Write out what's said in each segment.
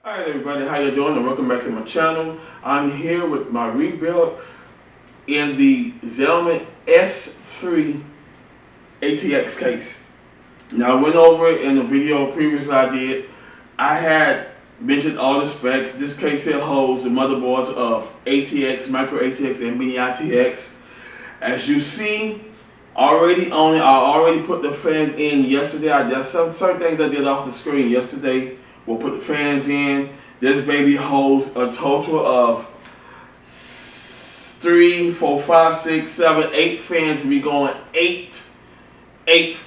Alright everybody, how you doing and welcome back to my channel. I'm here with my rebuild in the Zalman S3 ATX case. Now I went over it in the video previously I did. I had mentioned all the specs. This case here holds the motherboards of ATX, micro ATX, and mini ITX. As you see, already on it, I already put the fans in yesterday. There's some certain things I did off the screen yesterday. We'll put the fans in. This baby holds a total of 3, 4, 5, 6, 7, 8 fans. We're going 8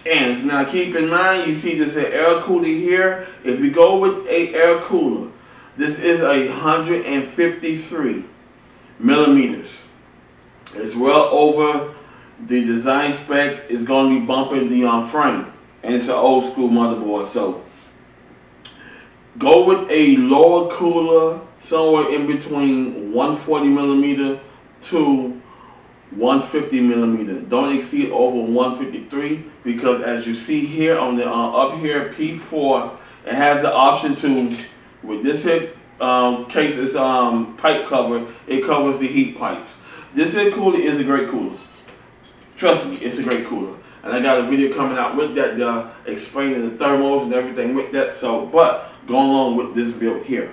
fans. Now keep in mind, you see this air cooler here. If we go with a air cooler, this is 153 millimeters. It's well over the design specs. Is going to be bumping the frame, and it's an old school motherboard. So go with a lower cooler, somewhere in between 140 millimeter to 150 millimeter. Don't exceed over 153, because as you see here on the up here P4, it has the option to, with this hip case, this pipe cover, it covers the heat pipes. This here cooler is a great cooler. Trust me, it's a great cooler. And I got a video coming out with that, explaining the thermals and everything with that. So, but going along with this build here,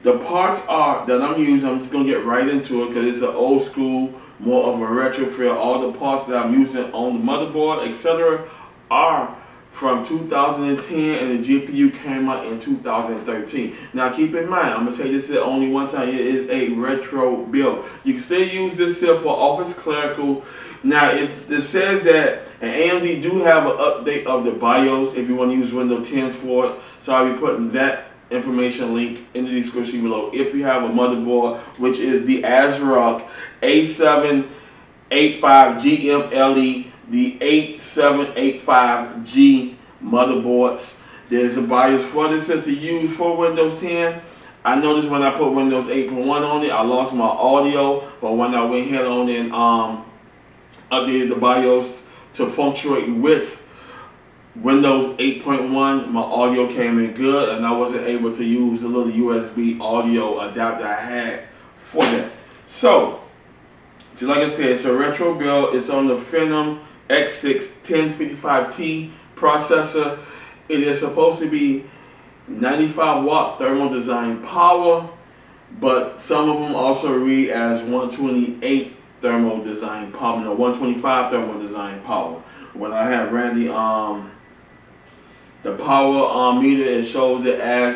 the parts that I'm using, I'm just gonna get right into it because it's an old school, more of a retro feel. All the parts that I'm using on the motherboard, etc., are from 2010, and the GPU came out in 2013. Now keep in mind, I'm gonna say this is only one time. It is a retro build. You can still use this here for office clerical. Now it says that AMD do have an update of the BIOS if you want to use Windows 10 for it. So I'll be putting that information link in the description below if you have a motherboard, which is the ASRock A785GMLE, the 8785G motherboards. There's a BIOS for this to use for Windows 10. I noticed when I put Windows 8.1 on it, I lost my audio, but when I went ahead on and updated the BIOS to fluctuate with Windows 8.1, my audio came in good, and I wasn't able to use the little USB audio adapter I had for that. So, just like I said, it's a retro build. It's on the Phenom X6 1055T processor. It is supposed to be 95 watt thermal design power, but some of them also read as 128 thermal design power, no, 125 thermal design power. When I have ran the power meter, it shows it as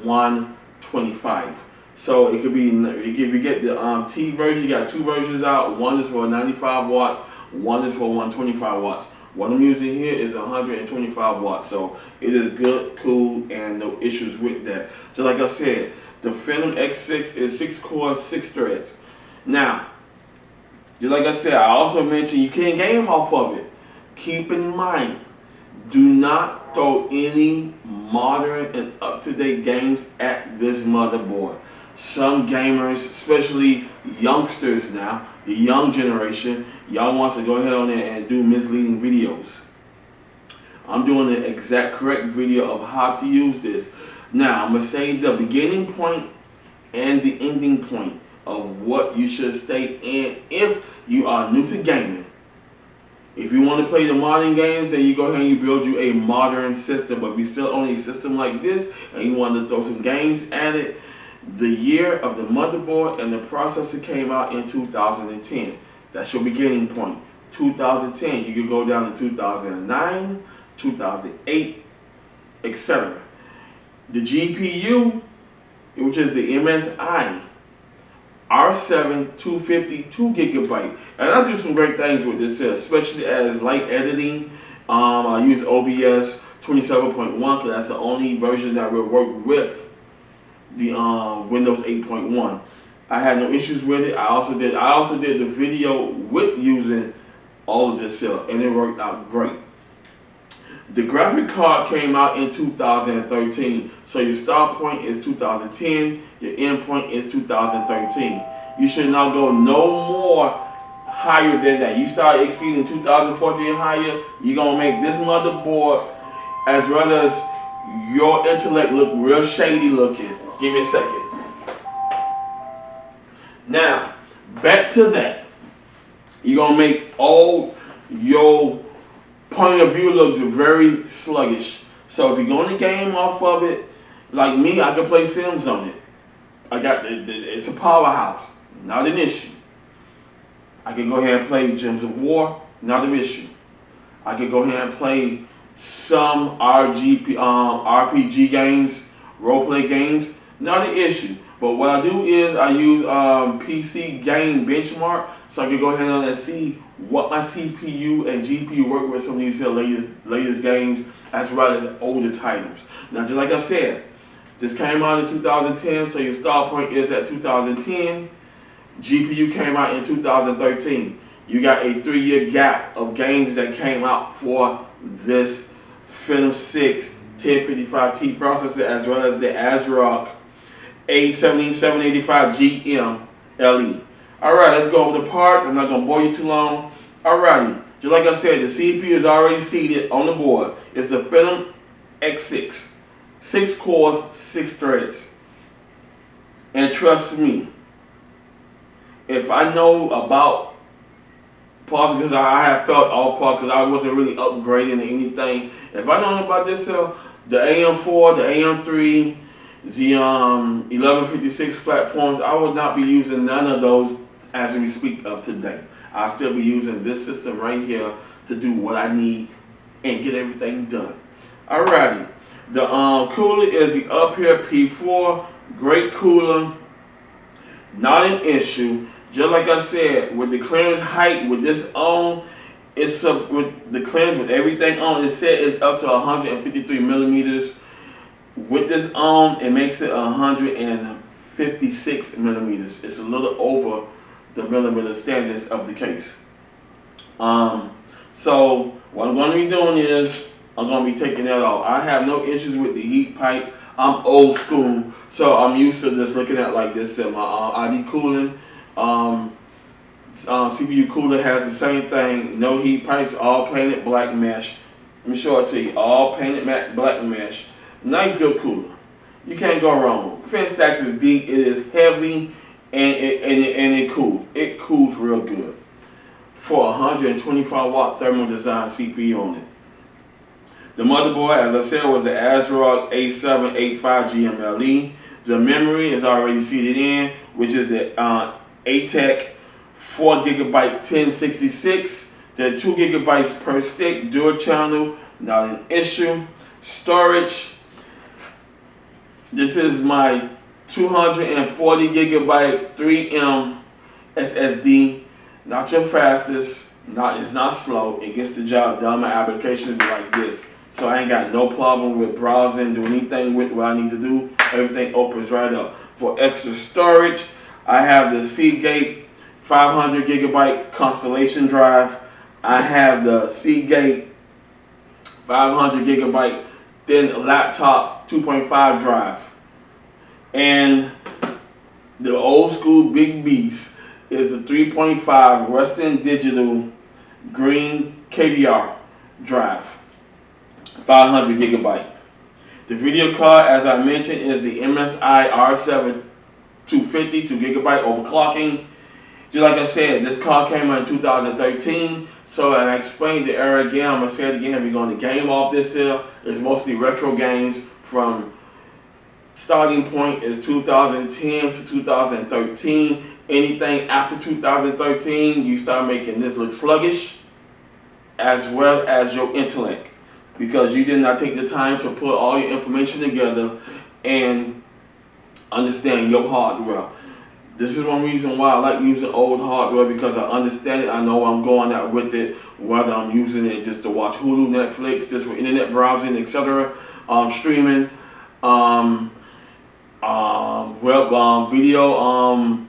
125. So it could be, if you get the T version, you got two versions out. One is for 95 watts, one is for 125 watts. What I'm using here is 125 watts. So it is good, cool, and no issues with that. So like I said, the Phenom X6 is 6 cores, 6 threads. Now, just like I said, I also mentioned you can't game off of it. Keep in mind, do not throw any modern and up-to-date games at this motherboard. Some gamers, especially youngsters now, the young generation, y'all want to go ahead on there and do misleading videos. I'm doing the exact correct video of how to use this. Now, I'm going to say the beginning point and the ending point of what you should stay in if you are new to gaming. If you want to play the modern games, then you go ahead and you build you a modern system. But if you still own a system like this and you want to throw some games at it, the year of the motherboard and the processor came out in 2010. That's your beginning point. 2010. You can go down to 2009, 2008, etc. The GPU, which is the MSI R7 250 2GB, and I do some great things with this here, especially as light editing. I use OBS 27.1 because that's the only version that will work with the Windows 8.1. I had no issues with it. I also did the video with using all of this here, and it worked out great. The graphic card came out in 2013, so your start point is 2010, your end point is 2013. You should not go no more higher than that. You start exceeding 2014 higher, you're gonna make this motherboard, as well as your intellect look real shady looking. Give me a second. Now, back to that. You're gonna make all your point of view look very sluggish. So if you're going to game off of it, like me, I can play Sims on it. It's a powerhouse, not an issue. I can go ahead and play Gems of War, not an issue. I can go ahead and play some RPG games, roleplay games, not an issue. But what I do is I use PC game benchmark, so I can go ahead and see what my CPU and GPU work with some of these latest games, as well as older titles. Now, just like I said, this came out in 2010, so your start point is at 2010. GPU came out in 2013. You got a 3-year gap of games that came out for this Phantom 6 1055T processor, as well as the ASRock A17785GM LE. Alright, let's go over the parts. I'm not going to bore you too long. Alrighty, just like I said, the CPU is already seated on the board. It's the Phantom X6. 6 cores, 6 threads. And trust me, if I know about parts, because I have felt all parts, because I wasn't really upgrading to anything. If I know about this, the AM4, the AM3, the 1156 platforms, I would not be using none of those as we speak of today. I'll still be using this system right here to do what I need and get everything done. Alrighty, the cooler is the up here P4, great cooler, not an issue. Just like I said, with the clearance height, with this on, it's with the clearance with everything on, it said it's up to 153 millimeters. With this on, it makes it 156 millimeters. It's a little over the millimeter standards of the case. So what I'm going to be doing is I'm going to be taking that off. I have no issues with the heat pipes. I'm old school, so I'm used to just looking at like this. My ID cooling. CPU cooler has the same thing, no heat pipes, all painted black mesh. Let me show it to you, all painted black mesh. Nice good cooler. You can't go wrong. FinStacks is deep, it is heavy, and it cools. It cools real good. For 125 watt thermal design CPU on it. The motherboard, as I said, was the ASRock A785GMLE. The memory is already seated in, which is the ATEC 4GB 1066. They're 2 gigabytes per stick, dual channel, not an issue. Storage, this is my 240 gigabyte 3M SSD. Not your fastest, it's not slow. It gets the job done. My applications be like this. So I ain't got no problem with browsing, doing anything with what I need to do. Everything opens right up. For extra storage, I have the Seagate 500 gigabyte Constellation drive. I have the Seagate 500 gigabyte thin laptop 2.5 drive. And the old school big beast is the 3.5 Western Digital green KBR drive, 500 gigabyte. The video card, as I mentioned, is the MSI R7 250, 2 gigabyte overclocking. Just like I said, this card came out in 2013. So I explained the era again. I'm gonna say it again. We're going to game off this here. It's mostly retro games from starting point is 2010 to 2013. Anything after 2013, you start making this look sluggish, as well as your intellect, because you did not take the time to put all your information together and understand your hardware. This is one reason why I like using old hardware, because I understand it. I know I'm going out with it, whether I'm using it just to watch Hulu, Netflix, just for internet browsing, etc., streaming, web video,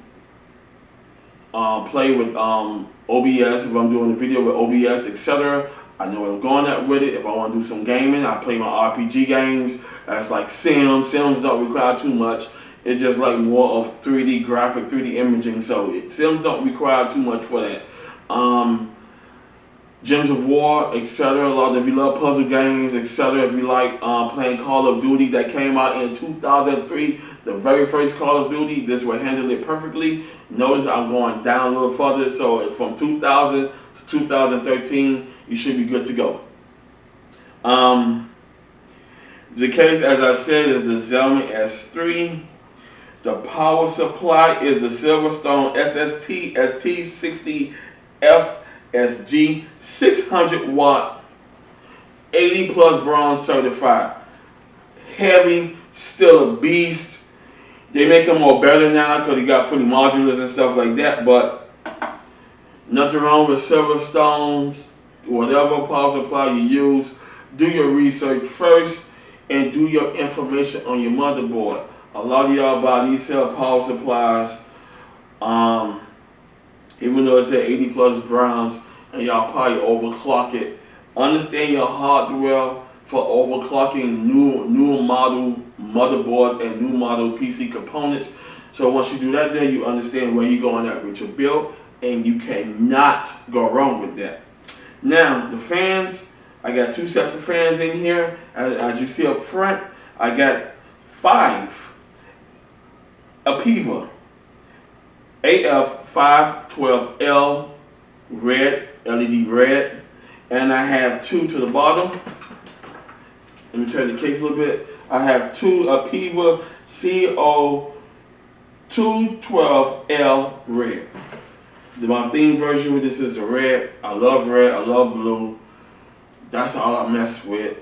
play with OBS if I'm doing a video with OBS, etc. I know where I'm going at with it. If I want to do some gaming, I play my RPG games. That's like Sims. Sims don't require too much. It's just like more of 3D graphic, 3D imaging. So Sims don't require too much for that. Gems of War, etc. A lot of if you love puzzle games, etc. If you like playing Call of Duty that came out in 2003, the very first Call of Duty, this will handle it perfectly. Notice I'm going down a little further, so from 2000 to 2013, you should be good to go. The case, as I said, is the Zalman S3. The power supply is the Silverstone SST ST60 FSG 600 watt, 80 plus bronze certified. Heavy, still a beast. They make them more better now because they got fully modulars and stuff like that, but nothing wrong with Silverstones. Whatever power supply you use, do your research first and do your information on your motherboard. A lot of y'all buy these cell power supplies, even though it said 80 plus bronze, and y'all probably overclock it. Understand your hardware for overclocking new model motherboards and new model PC components. So once you do that, then you understand where you're going at with your build, and you cannot go wrong with that. Now the fans, I got 2 sets of fans in here. As you see up front, I got 5 Apiva AF512L red, LED red, and I have 2 to the bottom. Let me turn the case a little bit. I have 2 Apiva CO212L red. My theme version with this is the red. I love blue. That's all I mess with.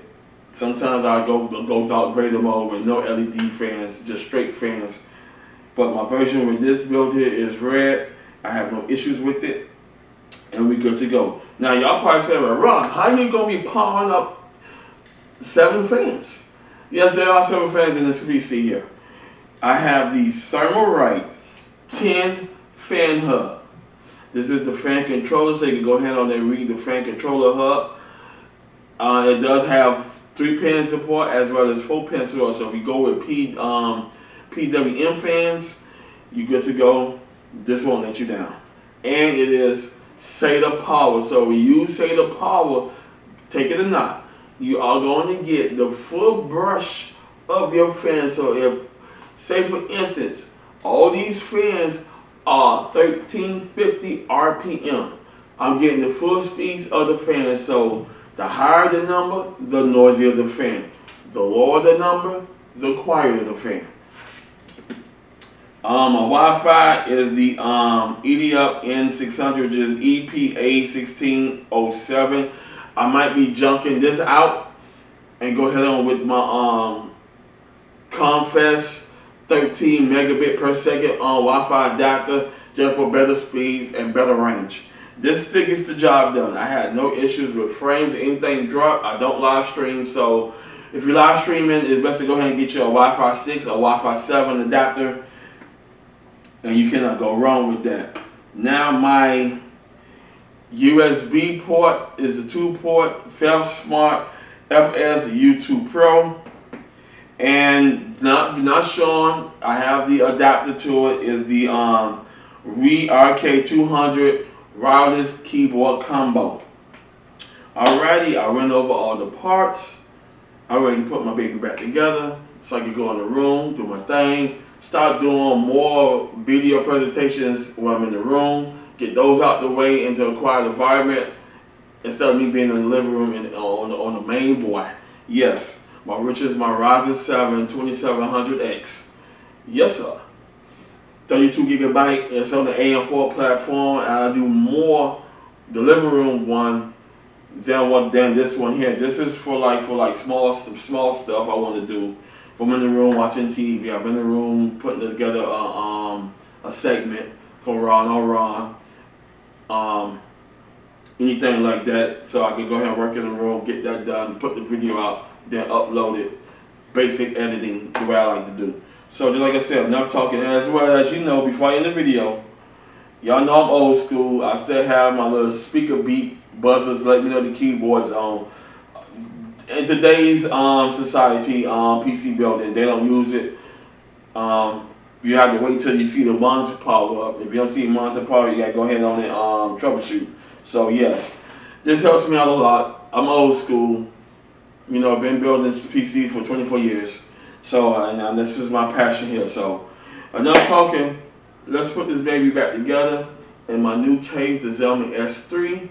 Sometimes I go dark gray mode with no LED fans, just straight fans. But my version with this build here is red. I have no issues with it, and we good to go. Now y'all probably say, well, Ron, how you gonna be powering up 7 fans? Yes, there are 7 fans in this PC here. I have the Thermalright 10 fan hub. This is the fan controller, so you can go ahead on and read the fan controller hub. It does have 3-pin support as well as 4-pin support. So if you go with PWM fans, you're good to go. This won't let you down. And it is SATA power. So when you use SATA power, take it or not, you are going to get the full brush of your fan. So if, say for instance, all these fans are 1350 RPM, I'm getting the full speeds of the fan. So the higher the number, the noisier the fan. The lower the number, the quieter the fan. My Wi-Fi is the EDUP N600, which is EPA1607. I might be junking this out and go ahead on with my Confess 13 megabit per second Wi-Fi adapter, just for better speeds and better range. This thing gets the job done. I had no issues with frames, anything drop. I don't live stream, so if you're live streaming, it's best to go ahead and get you a Wi-Fi 6 or Wi-Fi 7 adapter, and you cannot go wrong with that. Now my USB port is a 2-port FelSmart FS U2 Pro, and not showing, I have the adapter to it, is the RK200 wireless keyboard combo. Alrighty, I went over all the parts. I ready to put my baby back together so I can go in the room, do my thing, start doing more video presentations when I'm in the room, get those out the way into a quiet environment instead of me being in the living room and on the main board. Yes, which is my Ryzen 7 2700X. Yes, sir. 32 gigabyte. It's on the AM4 platform, and I do more the living room one than this one here. This is for small stuff I want to do. If I'm in the room watching TV, I'm in the room putting together a segment for Ron or Ron, anything like that, so I can go ahead and work in the room, get that done, put the video out, then upload it. Basic editing, the way I like to do. So just like I said, enough talking. As well as you know, before I end the video, y'all know I'm old school. I still have my little speaker beep buzzers let me know the keyboard's on. In today's society, PC building, they don't use it. You have to wait till you see the monitor power up. If you don't see the monitor power, you gotta go ahead on and troubleshoot. So yes, This helps me out a lot. I'm old school. You know, I've been building PCs for 24 years. So, and this is my passion here. So, enough talking. Let's put this baby back together in my new case, the Zalman S3,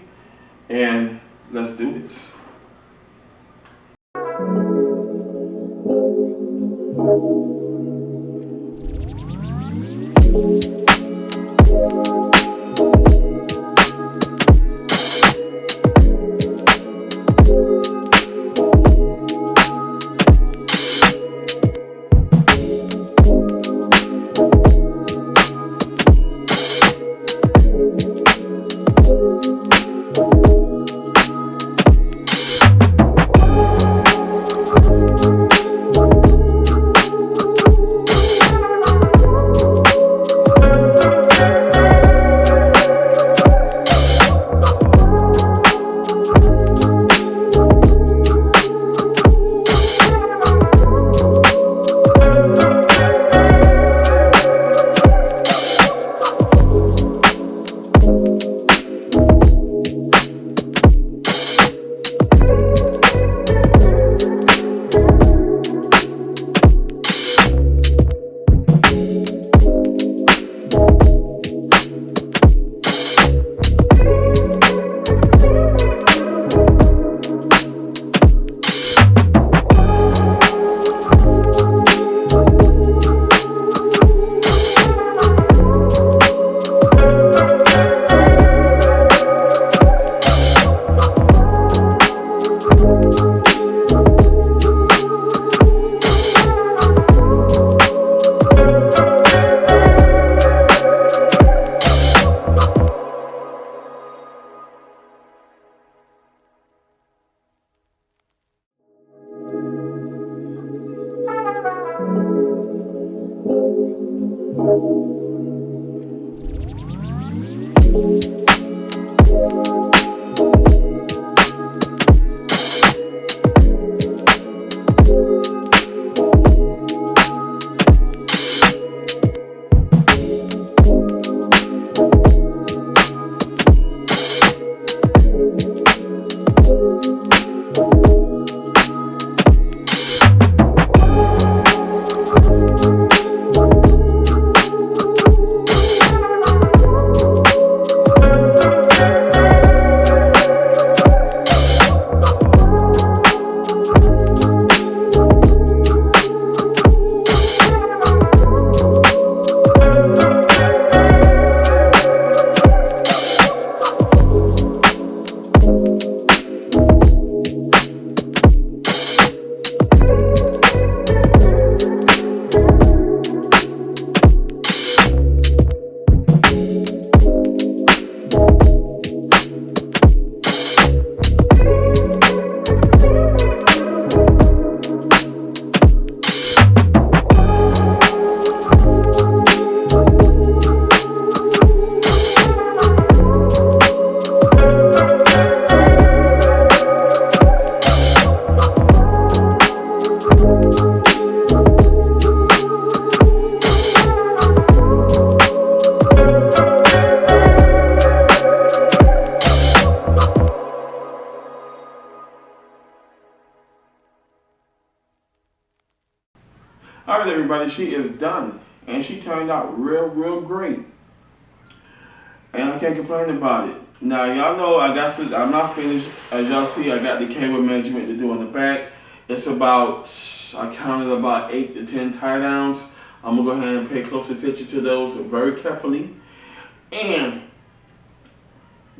and let's do this. Alright everybody, she is done. And she turned out real great. And I can't complain about it. Now y'all know I'm not finished. As y'all see, I got the cable management to do in the back. It's about, I counted about 8 to 10 tie downs. I'm gonna go ahead and pay close attention to those very carefully. And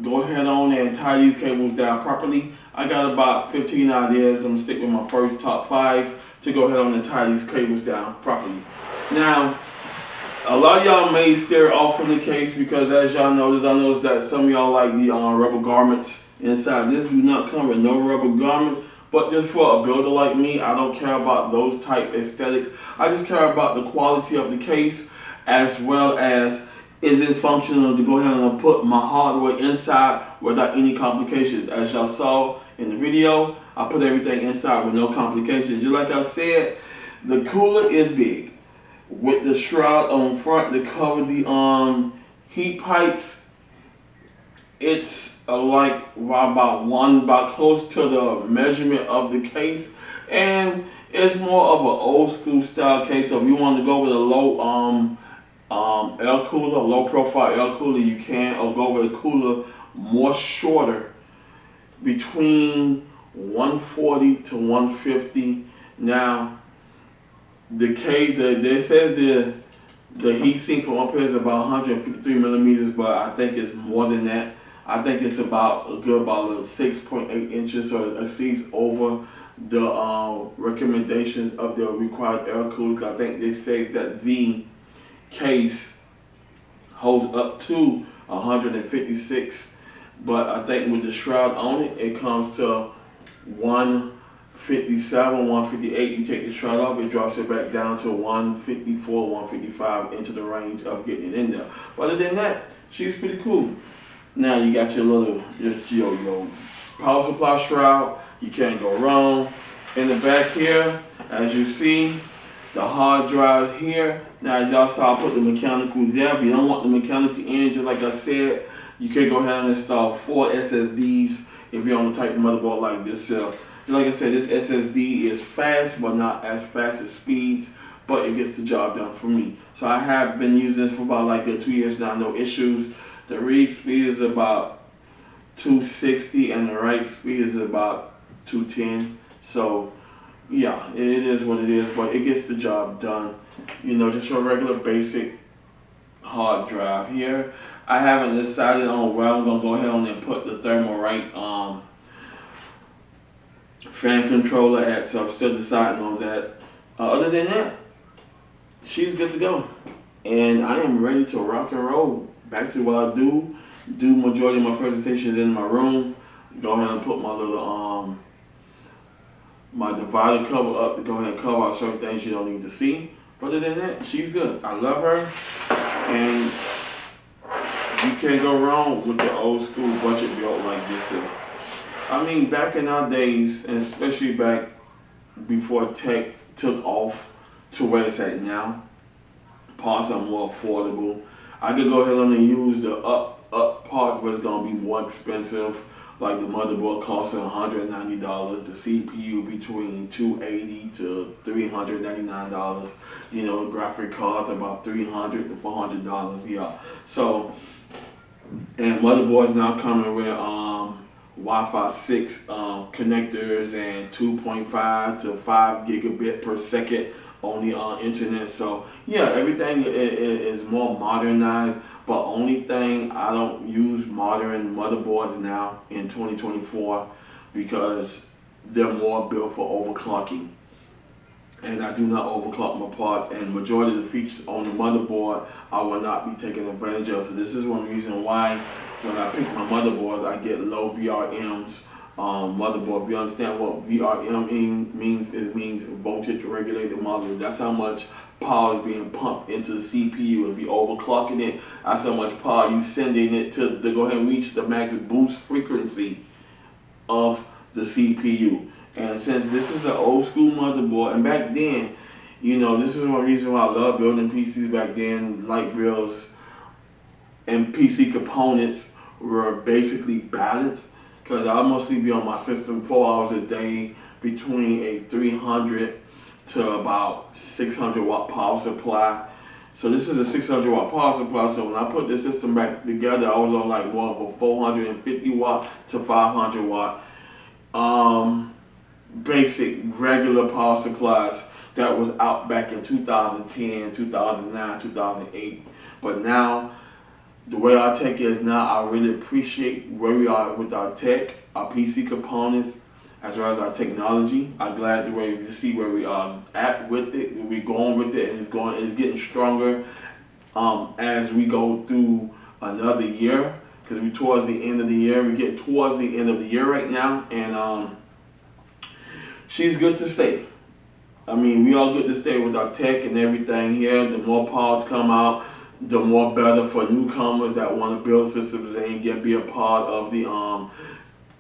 go ahead on and tie these cables down properly. I got about 15 ideas. I'm gonna stick with my first top 5 to go ahead on and tie these cables down properly. Now, a lot of y'all may stare off from the case because as y'all notice, I noticed that some of y'all like the rubber garments inside. This do not come with no rubber garments, but just for a builder like me, I don't care about those type aesthetics. I just care about the quality of the case as well as is it functional to go ahead and put my hardware inside without any complications. As y'all saw in the video, I put everything inside with no complications. Just like I said, the cooler is big with the shroud on front to cover the heat pipes. It's like about close to the measurement of the case, and it's more of an old school style case. So if you want to go with a low air cooler, low profile air cooler, you can, or go with a cooler more shorter, between 140 to 150. Now the case, they says the heat sink from up here is about 153 millimeters, but I think it's more than that. I think it's about a good about 6.8 inches, so it exceeds over the recommendations of the required air coolers. I think they say that the case holds up to 156, but I think with the shroud on it, it comes to 157, 158. You take the shroud off, it drops it back down to 154, 155, into the range of getting it in there. But other than that, she's pretty cool. Now you got your little your power supply shroud. You can't go wrong. In the back here, as you see, the hard drive here. Now as y'all saw, I put the mechanical there. If you don't want the mechanical in, just like I said, you can go ahead and install 4 SSDs if you're on the type of motherboard like this. Just like I said, this SSD is fast, but not as fast as speeds, but it gets the job done for me. So I have been using this for about like 2 years now, no issues. The read speed is about 260 and the write speed is about 210. So yeah, it is what it is, but it gets the job done. You know, just your regular basic hard drive here. I haven't decided on where I'm gonna go ahead and put the Thermalright fan controller at, so I'm still deciding on that. Other than that, she's good to go, and I am ready to rock and roll. Back to what I do. Do majority of my presentations in my room. Go ahead and put my little my divider cover up to go ahead and cover out certain things you don't need to see. But other than that, she's good. I love her, and you can't go wrong with the old school budget build like this. I mean, back in our days, and especially back before tech took off to where it's at now, parts are more affordable. I could go ahead and use the up parts, but it's gonna be more expensive. Like the motherboard costing $190, the CPU between $280 to $399. You know, graphic cards about $300 to $400. Yeah. So, and motherboards now coming with Wi-Fi 6 connectors and 2.5 to 5 gigabit per second on the internet. So yeah, everything is more modernized. But only thing, I don't use modern motherboards now in 2024 because they're more built for overclocking. And I do not overclock my parts, and majority of the features on the motherboard I will not be taking advantage of. So this is one reason why when I pick my motherboards, I get low VRMs motherboard. If you understand what VRM means, it means voltage regulated motherboard. That's how much power is being pumped into the CPU. If you're overclocking it, that's how much power you sending it to go ahead and reach the max boost frequency of the CPU. And since this is an old school motherboard, and back then, you know, this is one reason why I love building PCs back then. Light bills and PC components were basically balanced, because I mostly be on my system 4 hours a day between a 300 to about 600 watt power supply. So this is a 600 watt power supply. So when I put the system back together, I was on like more of a 450 watt to 500 watt basic regular power supplies that was out back in 2010, 2009, 2008. But now, the way our tech is now, I really appreciate where we are with our tech, our PC components, as well as our technology. I'm glad the way we see where we are at with it. We're going with it, and it's getting stronger as we go through another year. Because we're towards the end of the year. We're getting towards the end of the year right now, and she's good to stay. I mean, we all good to stay with our tech and everything here. The more parts come out, the more better for newcomers that want to build systems and be a part of the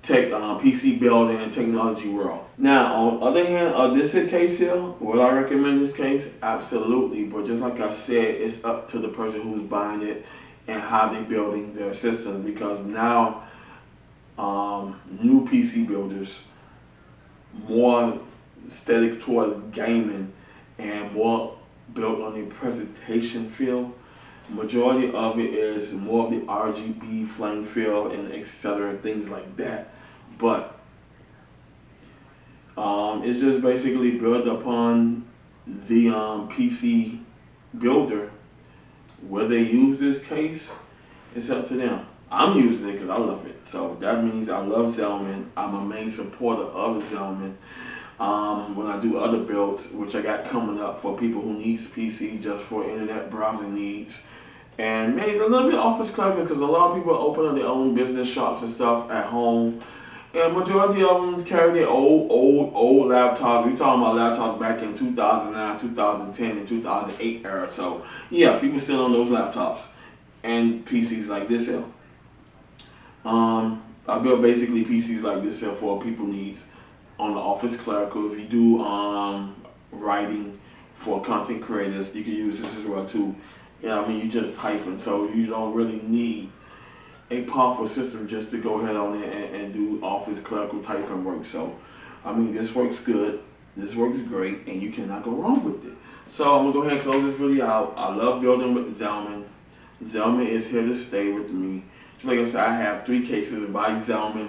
tech PC building and technology world. Now, on the other hand, this case here, would I recommend this case? Absolutely. But just like I said, it's up to the person who's buying it. and how they're building their systems, because now new PC builders more aesthetic towards gaming and more built on the presentation feel. Majority of it is more of the RGB flame feel and etc. things like that. But it's just basically built upon the PC builder. Whether they use this case, it's up to them. I'm using it because I love it. So that means I love Zalman. I'm a main supporter of Zalman. When I do other builds, which I got coming up for people who needs PC just for internet browsing needs, and maybe a little bit office clever, because a lot of people open up their own business shops and stuff at home, and majority of them carry their old laptops. We talking about laptops back in 2009, 2010, and 2008 era. So yeah, people still on those laptops and PCs like this here. I built basically PCs like this here for people needs on the office clerical. If you do writing for content creators, you can use this as well too. Yeah, I mean, you just typing, so you don't really need a powerful system just to go ahead on it and do office clerical typing work. So, I mean, this works good, this works great, and you cannot go wrong with it. So, I'm gonna go ahead and close this video out. I love building with Zalman. Zalman is here to stay with me. Just like I said, I have 3 cases by Zalman,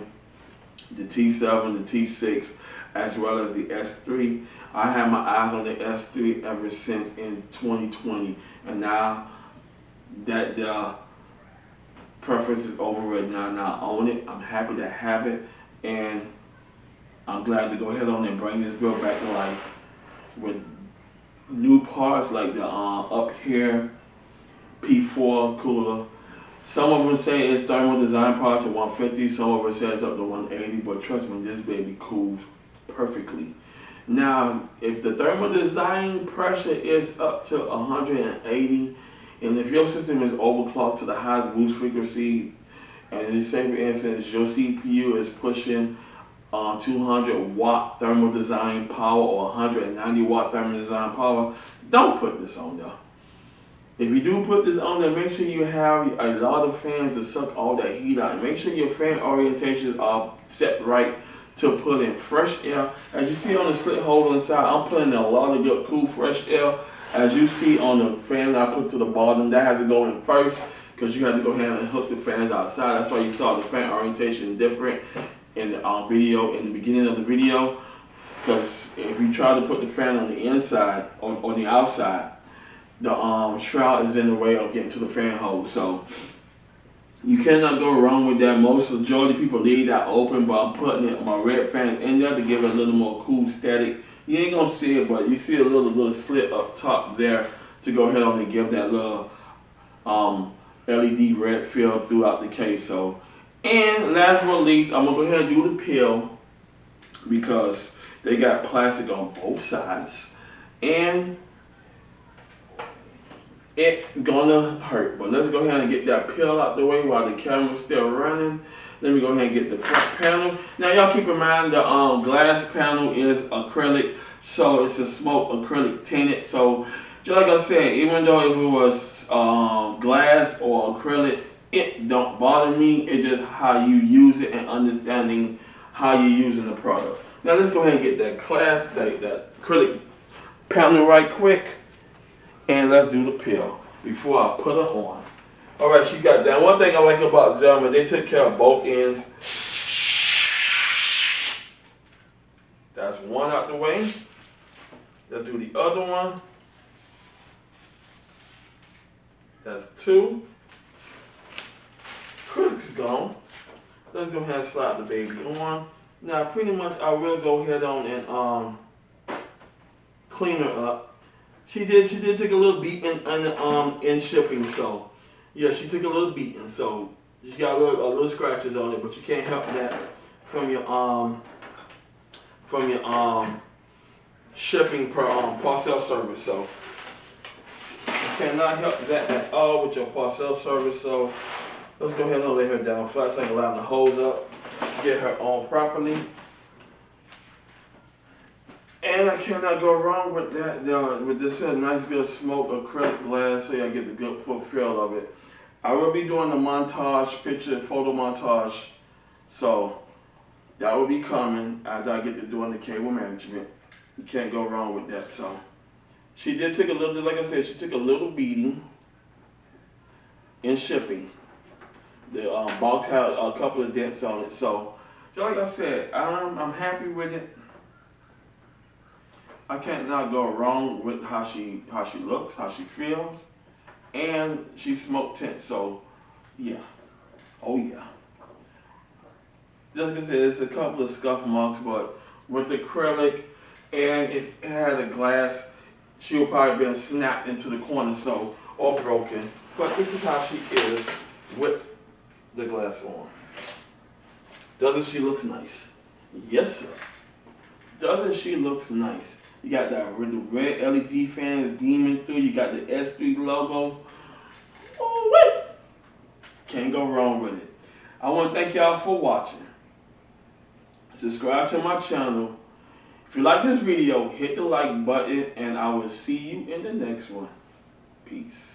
the T7, the T6, as well as the S3. I had my eyes on the S3 ever since in 2020, and now that the preference is over right now, I own it. I'm happy to have it, and I'm glad to go ahead on and bring this build back to life with new parts like the up here P4 cooler. Some of them say it's thermal design parts at 150, some of it says up to 180, but trust me, this baby cools perfectly. Now, if the thermal design pressure is up to 180, and if your system is overclocked to the highest boost frequency, and say for instance your CPU is pushing 200 watt thermal design power or 190 watt thermal design power, don't put this on there. If you do put this on there, make sure you have a lot of fans to suck all that heat out. And make sure your fan orientations are set right to put in fresh air. As you see on the slit hole inside, I'm putting in a lot of good cool fresh air. As you see on the fan I put to the bottom, that has to go in first, because you have to go ahead and hook the fans outside. That's why you saw the fan orientation different in the video, in the beginning of the video. Because if you try to put the fan on the inside, or the outside, the shroud is in the way of getting to the fan hose. So you cannot go wrong with that. Most majority of people leave that open, but I'm putting my red fan in there to give it a little more cool static. You ain't gonna see it, but you see a little slit up top there to go ahead on and give that little LED red feel throughout the case. So, and last but not least, I'm gonna go ahead and do the peel, because they got plastic on both sides, and it gonna hurt. But let's go ahead and get that peel out the way while the camera's still running. Let me go ahead and get the front panel. Now y'all keep in mind the glass panel is acrylic, so it's a smoke acrylic tinted. So just like I said, even though if it was glass or acrylic, it don't bother me. It's just how you use it and understanding how you're using the product. Now let's go ahead and get that that acrylic panel right quick. And let's do the peel before I put her on. Alright, she got that. One thing I like about Zalman, they took care of both ends. That's one out the way. Let's do the other one. That's 2. Critics gone. Let's go ahead and slap the baby on. Now pretty much I will go ahead on and clean her up. She did take a little beating in shipping, so yeah, she took a little beating, so she got a little scratches on it, but you can't help that from your shipping per parcel service. So you cannot help that at all with your parcel service. So let's go ahead and lay her down flat so I can line the hose up, get her on properly. And I cannot go wrong with that, with this nice good smoke acrylic glass, so y'all get the good full feel of it. I will be doing a montage, photo montage. So that will be coming as I get to doing the cable management. You can't go wrong with that. So she did take a little, like I said, she took a little beating in shipping. The box had a couple of dents on it. So just like I said, I'm happy with it. I can't not go wrong with how she looks, how she feels, and she smoke tint. So yeah, oh yeah. Just like I said, it's a couple of scuff marks, but with acrylic and it had a glass, she would probably been snapped into the corner, so or broken. But this is how she is with the glass on. Doesn't she look nice? Yes, sir. Doesn't she look nice? You got that with the red LED fans beaming through. You got the S3 logo. Oh wait! Can't go wrong with it. I want to thank y'all for watching. Subscribe to my channel. If you like this video, hit the like button, and I will see you in the next one. Peace.